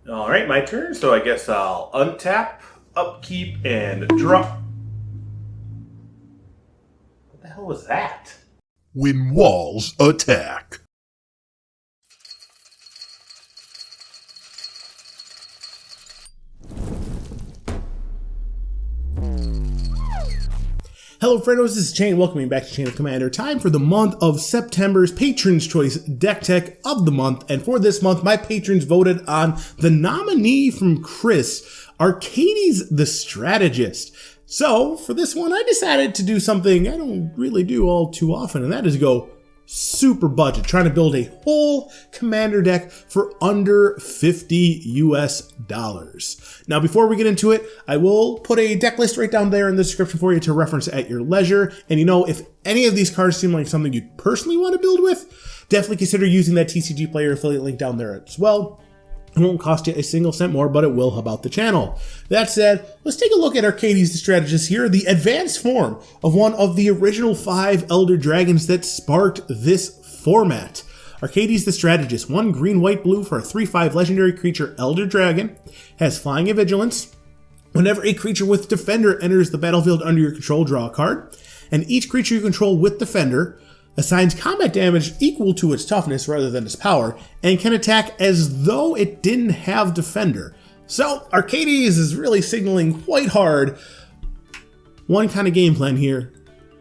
All right, my turn. So I guess I'll untap, upkeep, and drop. What the hell was that? When walls attack. Hello friendos, this is Chain. Welcoming back to Chain of Commander. Time for the month of September's Patron's Choice Deck Tech of the Month. And for this month, my patrons voted on the nominee from Chris, Arcades the Strategist. So for this one, I decided to do something I don't really do all too often, and that is go super budget, trying to build a whole commander deck for under $50 US. Now, before we get into it, I will put a deck list right down there in the description for you to reference at your leisure. And you know, if any of these cards seem like something you personally want to build with, definitely consider using that TCG Player affiliate link down there as well. It won't cost you a single cent more, but it will help out the channel. That said, let's take a look at Arcades the Strategist here, the advanced form of one of the original 5 Elder Dragons that sparked this format. Arcades the Strategist, 1 green, white, blue for a 3/5 legendary creature Elder Dragon, has flying and vigilance. Whenever a creature with Defender enters the battlefield under your control, draw a card, and each creature you control with Defender assigns combat damage equal to its toughness rather than its power, and can attack as though it didn't have Defender. So Arcades is really signaling quite hard one kind of game plan here,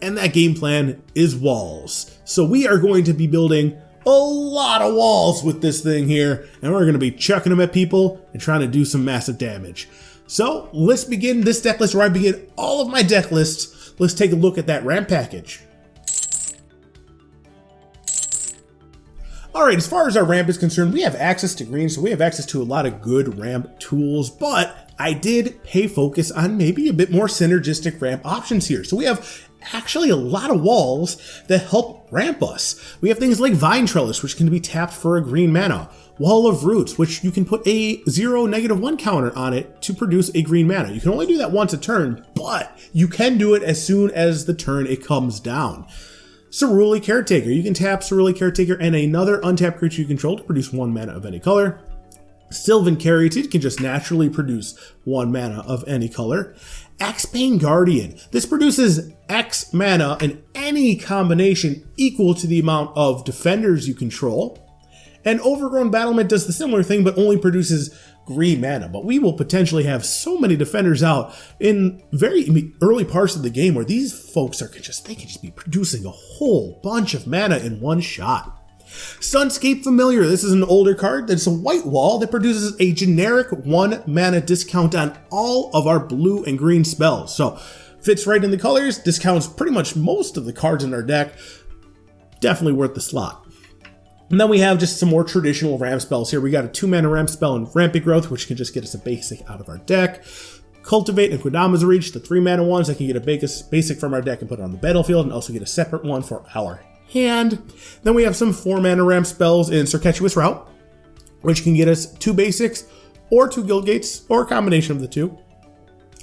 and that game plan is walls. So we are going to be building a lot of walls with this thing here, and we're going to be chucking them at people and trying to do some massive damage. So let's begin this deck list where I begin all of my deck lists. Let's take a look at that ramp package. Alright, as far as our ramp is concerned, we have access to green, so we have access to a lot of good ramp tools, but I did pay focus on maybe a bit more synergistic ramp options here. So we have actually a lot of walls that help ramp us. We have things like Vine Trellis, which can be tapped for a green mana. Wall of Roots, which you can put a 0/-1 counter on it to produce a green mana. You can only do that once a turn, but you can do it as soon as the turn it comes down. Cerulei Caretaker. You can tap Cerulei Caretaker and another untapped creature you control to produce 1 mana of any color. Sylvan Caryatid can just naturally produce 1 mana of any color. Axebane Guardian. This produces X mana in any combination equal to the amount of defenders you control. And Overgrown Battlement does the similar thing, but only produces green mana. But we will potentially have so many defenders out in very early parts of the game where these folks they can just be producing a whole bunch of mana in one shot. Sunscape Familiar. This is an older card that's a white wall that produces a generic 1 mana discount on all of our blue and green spells. So fits right in the colors, discounts pretty much most of the cards in our deck. Definitely worth the slot. And then we have just some more traditional ramp spells here. We got a 2 mana ramp spell in Rampant Growth, which can just get us a basic out of our deck. Cultivate and Kodama's Reach, the 3 mana ones that can get a basic from our deck and put it on the battlefield, and also get a separate one for our hand. Then we have some 4 mana ramp spells in Circuitous Route, which can get us 2 basics or 2 Guild Gates, or a combination of the 2.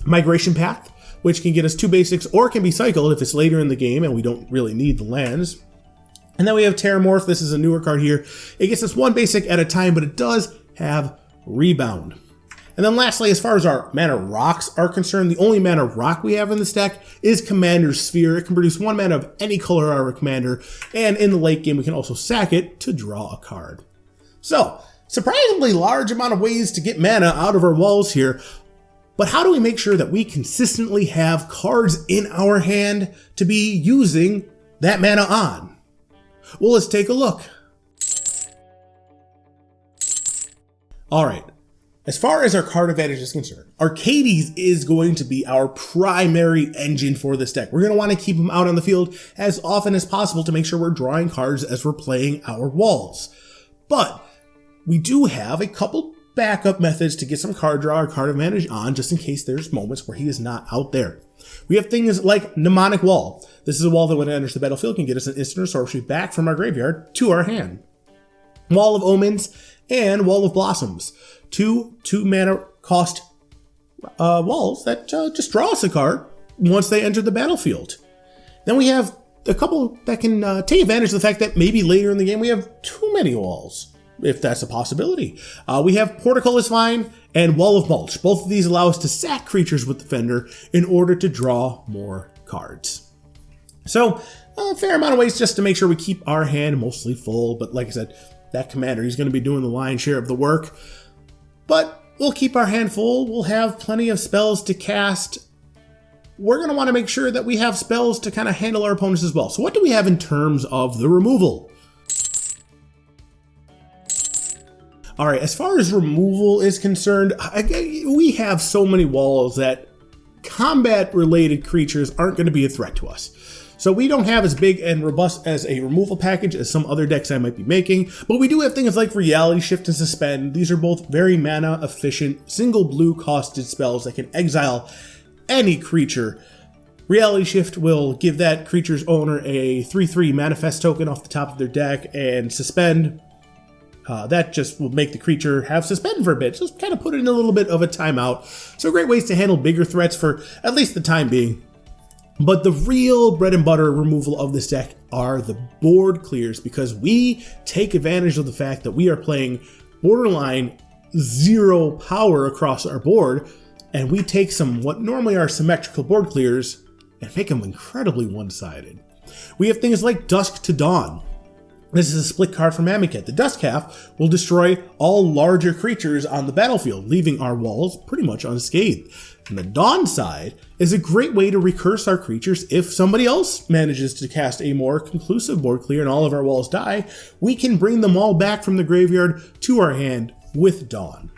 Migration Path, which can get us 2 basics or can be cycled if it's later in the game and we don't really need the lands. And then we have Terramorph. This is a newer card here. It gets us 1 basic at a time, but it does have Rebound. And then lastly, as far as our mana rocks are concerned, the only mana rock we have in this deck is Commander's Sphere. It can produce 1 mana of any color of our commander, and in the late game we can also sack it to draw a card. So, surprisingly large amount of ways to get mana out of our walls here, but how do we make sure that we consistently have cards in our hand to be using that mana on? Well, let's take a look. Alright, as far as our card advantage is concerned, Arcades is going to be our primary engine for this deck. We're going to want to keep them out on the field as often as possible to make sure we're drawing cards as we're playing our walls. But we do have a couple backup methods to get some card draw or card advantage on, just in case there's moments where he is not out there. We have things like Mnemonic Wall. This is a wall that when it enters the battlefield can get us an instant or sorcery back from our graveyard to our hand. Wall of Omens and Wall of Blossoms. 2 mana cost walls that just draw us a card once they enter the battlefield. Then we have a couple that can take advantage of the fact that maybe later in the game we have too many walls. if that's a possibility. We have Portcullis Vine and Wall of Mulch. Both of these allow us to sack creatures with Defender in order to draw more cards. So a fair amount of ways just to make sure we keep our hand mostly full. But like I said, that commander, he's going to be doing the lion's share of the work. But we'll keep our hand full. We'll have plenty of spells to cast. We're going to want to make sure that we have spells to kind of handle our opponents as well. So what do we have in terms of the removal? All right, as far as removal is concerned, we have so many walls that combat-related creatures aren't going to be a threat to us. So we don't have as big and robust as a removal package as some other decks I might be making, but we do have things like Reality Shift and Suspend. These are both very mana efficient, single blue costed spells that can exile any creature. Reality Shift will give that creature's owner a 3/3 manifest token off the top of their deck, and Suspend, that just will make the creature have Suspend for a bit, just kind of put it in a little bit of a timeout. So great ways to handle bigger threats for at least the time being. But the real bread and butter removal of this deck are the board clears, because we take advantage of the fact that we are playing borderline 0 power across our board, and we take some what normally are symmetrical board clears and make them incredibly one-sided. We have things like Dusk to Dawn. This is a split card from Amonkhet. The Dusk Half will destroy all larger creatures on the battlefield, leaving our walls pretty much unscathed. And the Dawn side is a great way to recurse our creatures. If somebody else manages to cast a more conclusive board clear and all of our walls die, we can bring them all back from the graveyard to our hand with Dawn.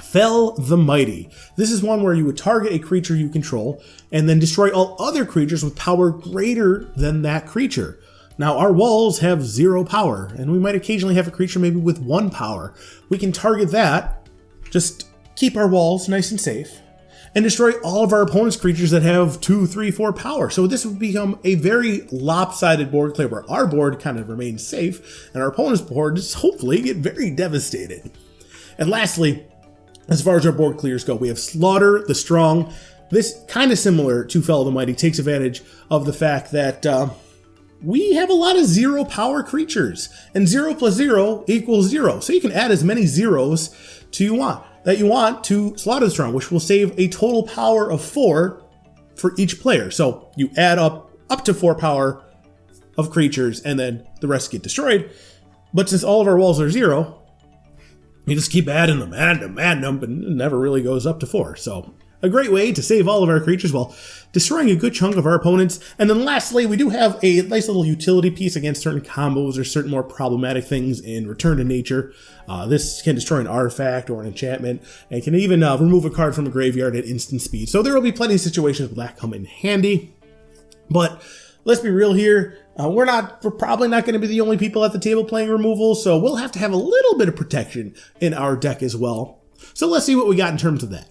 Fell the Mighty. This is one where you would target a creature you control and then destroy all other creatures with power greater than that creature. Now, our walls have 0 power, and we might occasionally have a creature maybe with 1 power. We can target that, just keep our walls nice and safe, and destroy all of our opponent's creatures that have 2, 3, 4 power. So this would become a very lopsided board clear where our board kind of remains safe, and our opponent's board just hopefully get very devastated. And lastly, as far as our board clears go, we have Slaughter the Strong. This, kind of similar to Fell the Mighty, takes advantage of the fact that we have a lot of 0 power creatures, and 0 plus 0 equals 0. So you can add as many zeros that you want to Slaughter the Strong, which will save a total power of 4 for each player. So you add up to 4 power of creatures, and then the rest get destroyed. But since all of our walls are 0, you just keep adding them, but it never really goes up to 4. So a great way to save all of our creatures while destroying a good chunk of our opponents. And then lastly, we do have a nice little utility piece against certain combos or certain more problematic things in Return to Nature. This can destroy an artifact or an enchantment, and can even remove a card from a graveyard at instant speed. So there will be plenty of situations where that come in handy. But let's be real here. We're probably not going to be the only people at the table playing removal, so we'll have to have a little bit of protection in our deck as well. So let's see what we got in terms of that.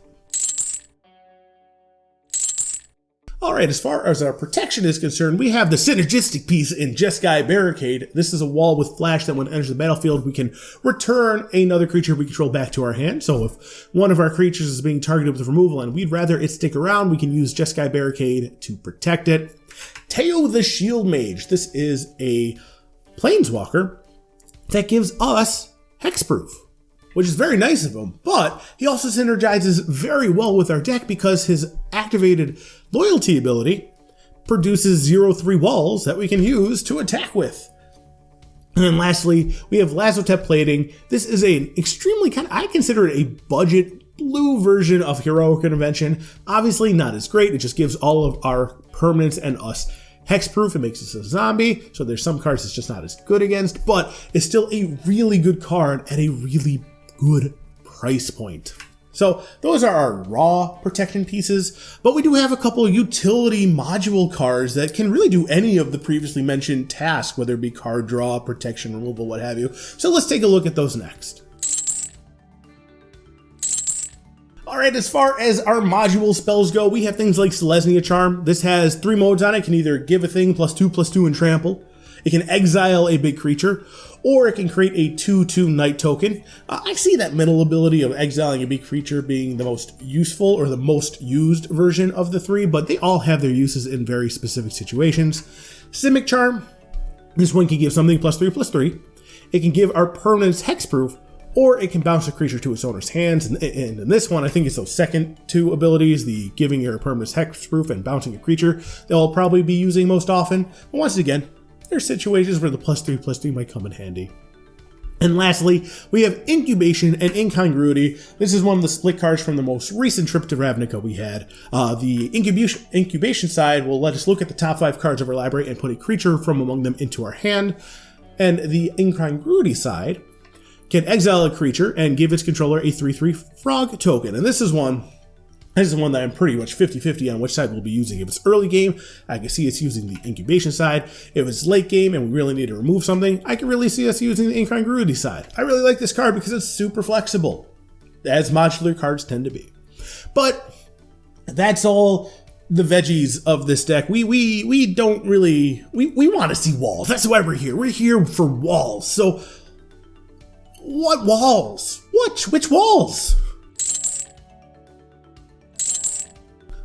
Alright, as far as our protection is concerned, we have the synergistic piece in Jeskai Barricade. This is a wall with flash that when it enters the battlefield, we can return another creature we control back to our hand. So if one of our creatures is being targeted with removal and we'd rather it stick around, we can use Jeskai Barricade to protect it. Teo the Shield Mage. This is a planeswalker that gives us hexproof, which is very nice of him, but he also synergizes very well with our deck because his activated loyalty ability produces 0/3 walls that we can use to attack with. And then lastly, we have Lazotep Plating. This is an extremely I consider it a budget blue version of Heroic Intervention. Obviously not as great, it just gives all of our permanents and us hexproof. It makes us a zombie, so there's some cards it's just not as good against, but it's still a really good card at a really good price point. So those are our raw protection pieces, but we do have a couple of utility module cards that can really do any of the previously mentioned tasks, whether it be card draw, protection, removal, what have you. So let's take a look at those next. Alright, as far as our module spells go, we have things like Selesnya Charm. This has 3 modes on it. It can either give a thing +2/+2 and trample. It can exile a big creature, or it can create a 2/2 Night token. I see that middle ability of exiling a big creature being the most useful or the most used version of the 3, but they all have their uses in very specific situations. Simic Charm. This one can give something +3/+3. it can give our permanents hexproof, or it can bounce a creature to its owner's hands. And in this one, I think it's those second two abilities, the giving your permanents hexproof and bouncing a creature, they'll probably be using most often. But once again, there's situations where the +3/+3 might come in handy. And lastly, we have Incubation and Incongruity. This is one of the split cards from the most recent trip to Ravnica we had. The Incubation side will let us look at the top 5 cards of our library and put a creature from among them into our hand. And the Incongruity side can exile a creature and give its controller a 3/3 frog token. And this is one that I'm pretty much 50-50 on which side we'll be using. If it's early game, I can see us using the Incubation side. If it's late game and we really need to remove something, I can really see us using the Incongruity side. I really like this card because it's super flexible, as modular cards tend to be. But that's all the veggies of this deck. We don't really, we want to see walls. That's why we're here. We're here for walls. So what walls? Which walls?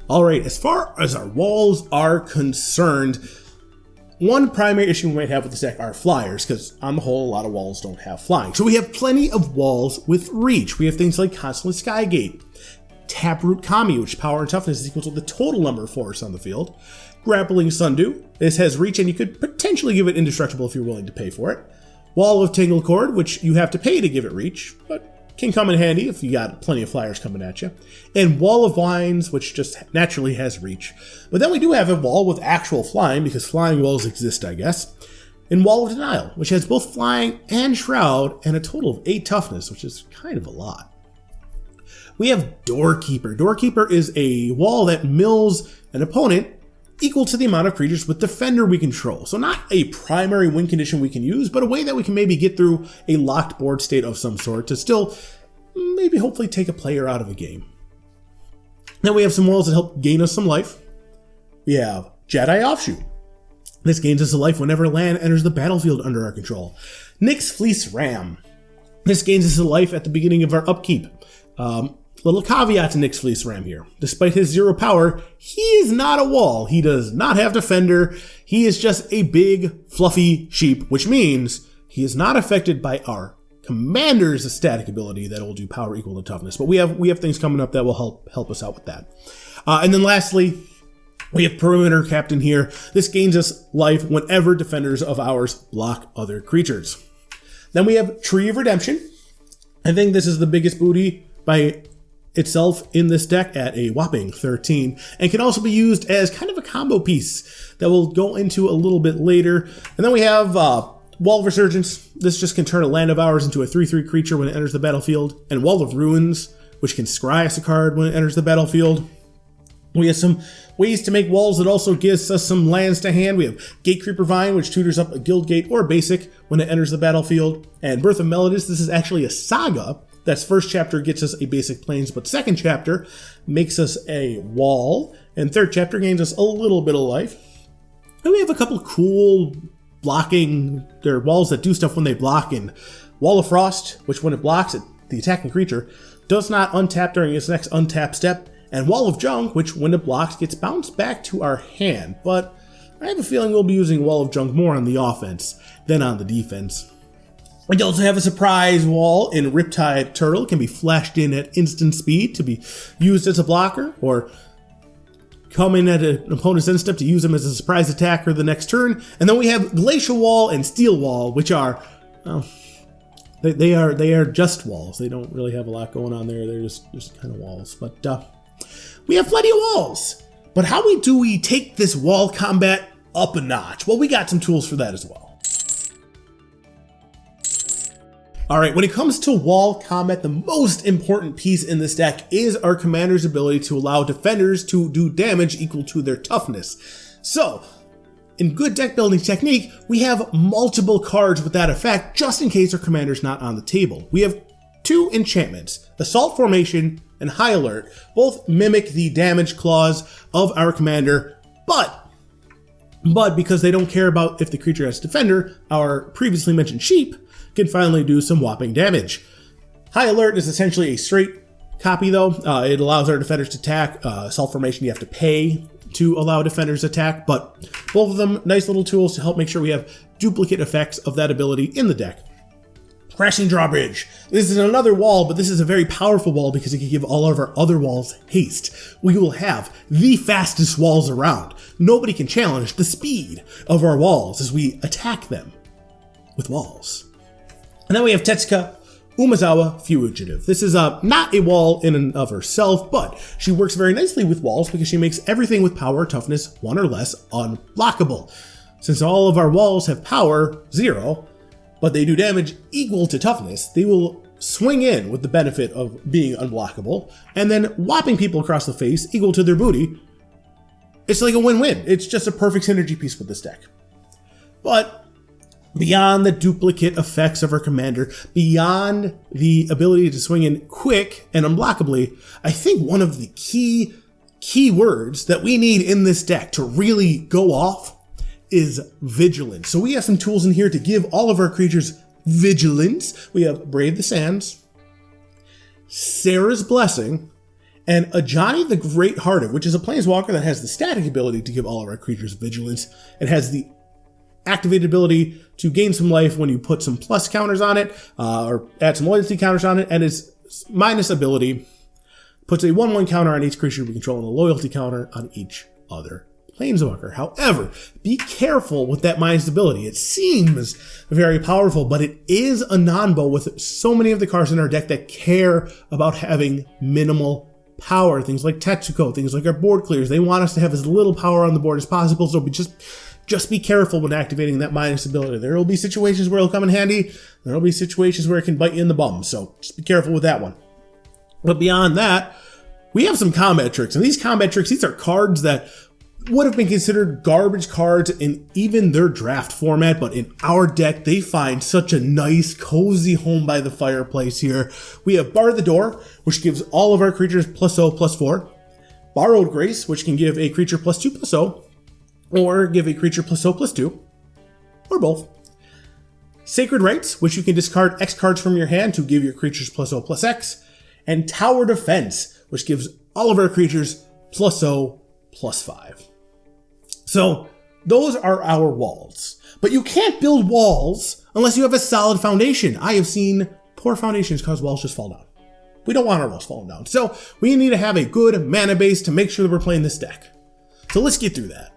Alright, as far as our walls are concerned, one primary issue we might have with this deck are flyers, because on the whole, a lot of walls don't have flying. So we have plenty of walls with reach. We have things like Constellate Skygate, Taproot Kami, which power and toughness is equal to the total number of forests on the field, Grappling Sundew. This has reach and you could potentially give it indestructible if you're willing to pay for it. Wall of Tangled Cord, which you have to pay to give it reach, but can come in handy if you got plenty of flyers coming at you. And Wall of Vines, which just naturally has reach. But then we do have a wall with actual flying, because flying walls exist, I guess. And Wall of Denial, which has both flying and shroud, and a total of 8 toughness, which is kind of a lot. We have Doorkeeper. Doorkeeper is a wall that mills an opponent equal to the amount of creatures with Defender we control. So not a primary win condition we can use, but a way that we can maybe get through a locked board state of some sort to still maybe hopefully take a player out of a game. Then we have some walls that help gain us some life. We have Jedi Offshoot. This gains us a life whenever land enters the battlefield under our control. Nyx Fleece Ram. This gains us a life at the beginning of our upkeep. Little caveat to Nyx Fleece Ram here. Despite his 0 power, he is not a wall. He does not have Defender. He is just a big, fluffy sheep, which means he is not affected by our commander's static ability that will do power equal to toughness. But we have things coming up that will help us out with that. And then lastly, we have Perimeter Captain here. This gains us life whenever defenders of ours block other creatures. Then we have Tree of Redemption. I think this is the biggest booty by itself in this deck at a whopping 13, and can also be used as kind of a combo piece that we'll go into a little bit later. And then we have Wall of Resurgence. This just can turn a land of ours into a 3/3 creature when it enters the battlefield. And Wall of Ruins, which can scry us a card when it enters the battlefield. We have some ways to make walls that also gives us some lands to hand. We have Gatecreeper Vine, which tutors up a guild gate or basic when it enters the battlefield. And Birth of Melodis, this is actually a saga. That's first chapter gets us a basic plains, but second chapter makes us a wall, and third chapter gains us a little bit of life. And we have a couple cool blocking, there are walls that do stuff when they block, in Wall of Frost, which when it blocks, the attacking creature does not untap during its next untap step, and Wall of Junk, which when it blocks gets bounced back to our hand. But I have a feeling we'll be using Wall of Junk more on the offense than on the defense. We also have a surprise wall in Riptide Turtle. It can be flashed in at instant speed to be used as a blocker, or come in at an opponent's end step to use them as a surprise attacker the next turn. And then we have Glacial Wall and Steel Wall, which are, well, they are just walls. They don't really have a lot going on there. They're just kind of walls. But we have plenty of walls. But how do we take this wall combat up a notch? Well, we got some tools for that as well. Alright, when it comes to wall combat, the most important piece in this deck is our commander's ability to allow defenders to do damage equal to their toughness. So, in good deck building technique, we have multiple cards with that effect just in case our commander's not on the table. We have 2 enchantments, Assault Formation and High Alert. Both mimic the damage clause of our commander, but because they don't care about if the creature has defender, our previously mentioned sheep can finally do some whopping damage. High Alert is essentially a straight copy though. It allows our defenders to attack. Assault Formation you have to pay to allow defenders to attack, but both of them nice little tools to help make sure we have duplicate effects of that ability in the deck. Crashing Drawbridge. This is another wall, but this is a very powerful wall because it can give all of our other walls haste. We will have the fastest walls around. Nobody can challenge the speed of our walls as we attack them with walls. And then we have Tetsuka Umezawa Fugitive. This is not a wall in and of herself, but she works very nicely with walls because she makes everything with power toughness 1 or less unblockable. Since all of our walls have power 0, but they do damage equal to toughness, they will swing in with the benefit of being unblockable, and then whopping people across the face equal to their booty. It's like a win-win. It's just a perfect synergy piece with this deck. But beyond the duplicate effects of our commander, beyond the ability to swing in quick and unblockably, I think one of the key words that we need in this deck to really go off is vigilance. So we have some tools in here to give all of our creatures vigilance. We have Brave the Sands, Sarah's Blessing, and Ajani the Great-Hearted, which is a planeswalker that has the static ability to give all of our creatures vigilance. It has the activated ability to gain some life when you put some plus counters on it, or add some loyalty counters on it, and its minus ability puts a 1/1 counter on each creature we control and a loyalty counter on each other planeswalker. However, be careful with that minus ability. It seems very powerful, but it is a non-bow with so many of the cards in our deck that care about having minimal power. Things like Tetsuko, things like our board clears. They want us to have as little power on the board as possible, so just be careful when activating that minus ability. There will be situations where it'll come in handy. There will be situations where it can bite you in the bum, so just be careful with that one. But beyond that, we have some combat tricks, and these combat tricks, these are cards that would have been considered garbage cards in even their draft format, but in our deck, they find such a nice, cozy home by the fireplace here. We have Bar the Door, which gives all of our creatures +0/+4. Borrowed Grace, which can give a creature +2/+0, or give a creature +0/+2, or both. Sacred Rites, which you can discard X cards from your hand to give your creatures +0/+X. And Tower Defense, which gives all of our creatures +0/+5. So those are our walls. But you can't build walls unless you have a solid foundation. I have seen poor foundations cause walls just fall down. We don't want our walls falling down. So we need to have a good mana base to make sure that we're playing this deck. So let's get through that.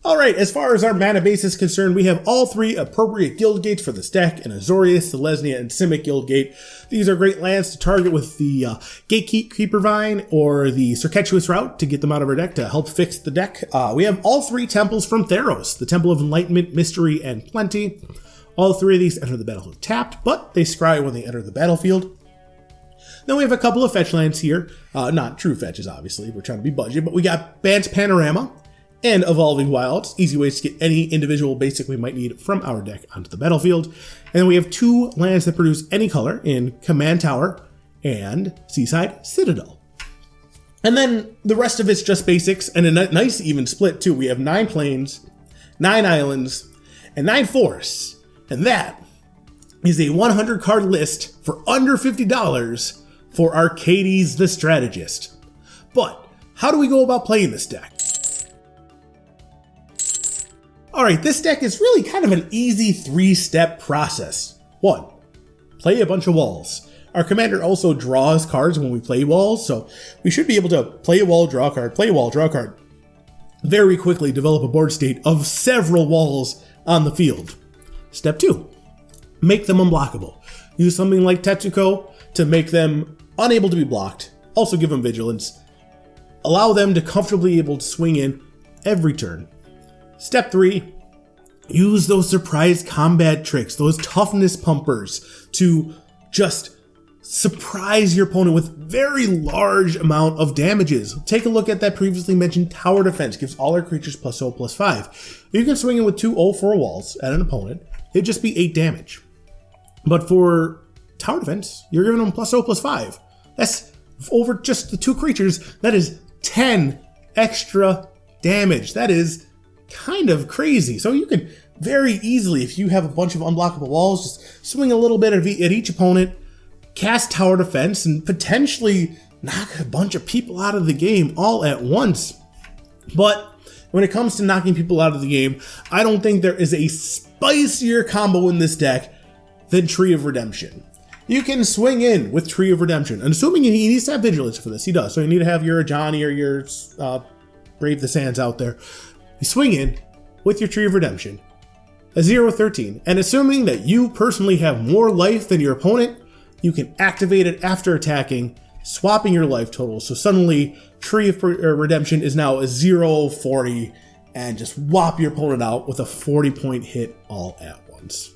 Alright, as far as our mana base is concerned, we have all 3 appropriate guild gates for this deck, and Azorius, Selesnya, and Simic guild gate. These are great lands to target with the Gatekeeper Vine or the Circuitous Route to get them out of our deck to help fix the deck. We have all 3 temples from Theros, the Temple of Enlightenment, Mystery, and Plenty. All 3 of these enter the battlefield tapped, but they scry when they enter the battlefield. Then we have a couple of fetch lands here. Not true fetches, obviously. We're trying to be budget, but we got Bant's Panorama and Evolving Wilds, easy ways to get any individual basic we might need from our deck onto the battlefield. And then we have 2 lands that produce any color in Command Tower and Seaside Citadel. And then the rest of it's just basics and a nice even split too. We have 9 plains, 9 islands, and 9 forests. And that is a 100 card list for under $50 for Arcades the Strategist. But how do we go about playing this deck? Alright, this deck is really kind of an easy 3-step process. 1. Play a bunch of walls. Our commander also draws cards when we play walls, so we should be able to play a wall, draw a card, play a wall, draw a card. Very quickly develop a board state of several walls on the field. Step 2. Make them unblockable. Use something like Tetsuko to make them unable to be blocked. Also give them vigilance. Allow them to comfortably able to swing in every turn. Step 3, use those surprise combat tricks, those toughness pumpers to just surprise your opponent with very large amount of damages. Take a look at that previously mentioned Tower Defense, gives all our creatures +0/+5. You can swing in with 2 0/4 walls at an opponent, it'd just be 8 damage. But for Tower Defense, you're giving them +0/+5. That's over just the 2 creatures, that is 10 extra damage. That is kind of crazy. So you can very easily, if you have a bunch of unblockable walls, just swing a little bit at each opponent, cast Tower Defense, and potentially knock a bunch of people out of the game all at once. But when it comes to knocking people out of the game, I don't think there is a spicier combo in this deck than Tree of Redemption. You can swing in with Tree of Redemption, and assuming he needs to have Vigilance for this, he does. So you need to have your Johnny or your Brave the Sands out there. You swing in with your Tree of Redemption, a 0/13, and assuming that you personally have more life than your opponent, you can activate it after attacking, swapping your life total. So suddenly, Tree of Redemption is now a 0/40, and just whop your opponent out with a 40-point hit all at once.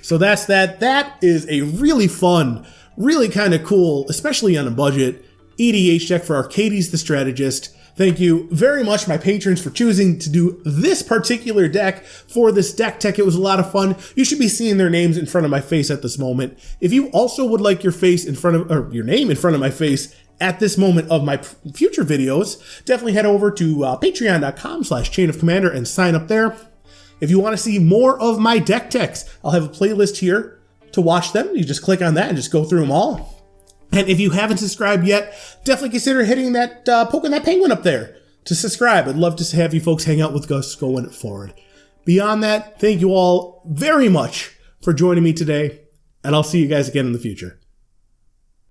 So that's that. That is a really fun, really kind of cool, especially on a budget, EDH deck for Arcades the Strategist. Thank you very much, my patrons, for choosing to do this particular deck for this deck tech. It was a lot of fun. You should be seeing their names in front of my face at this moment. If you also would like your face in front of, or your name in front of my face at this moment of my future videos, definitely head over to patreon.com/chainofcommander and sign up there. If you want to see more of my deck techs, I'll have a playlist here to watch them. You just click on that and just go through them all. And if you haven't subscribed yet, definitely consider hitting that, poking that penguin up there to subscribe. I'd love to have you folks hang out with us going forward. Beyond that, thank you all very much for joining me today, and I'll see you guys again in the future.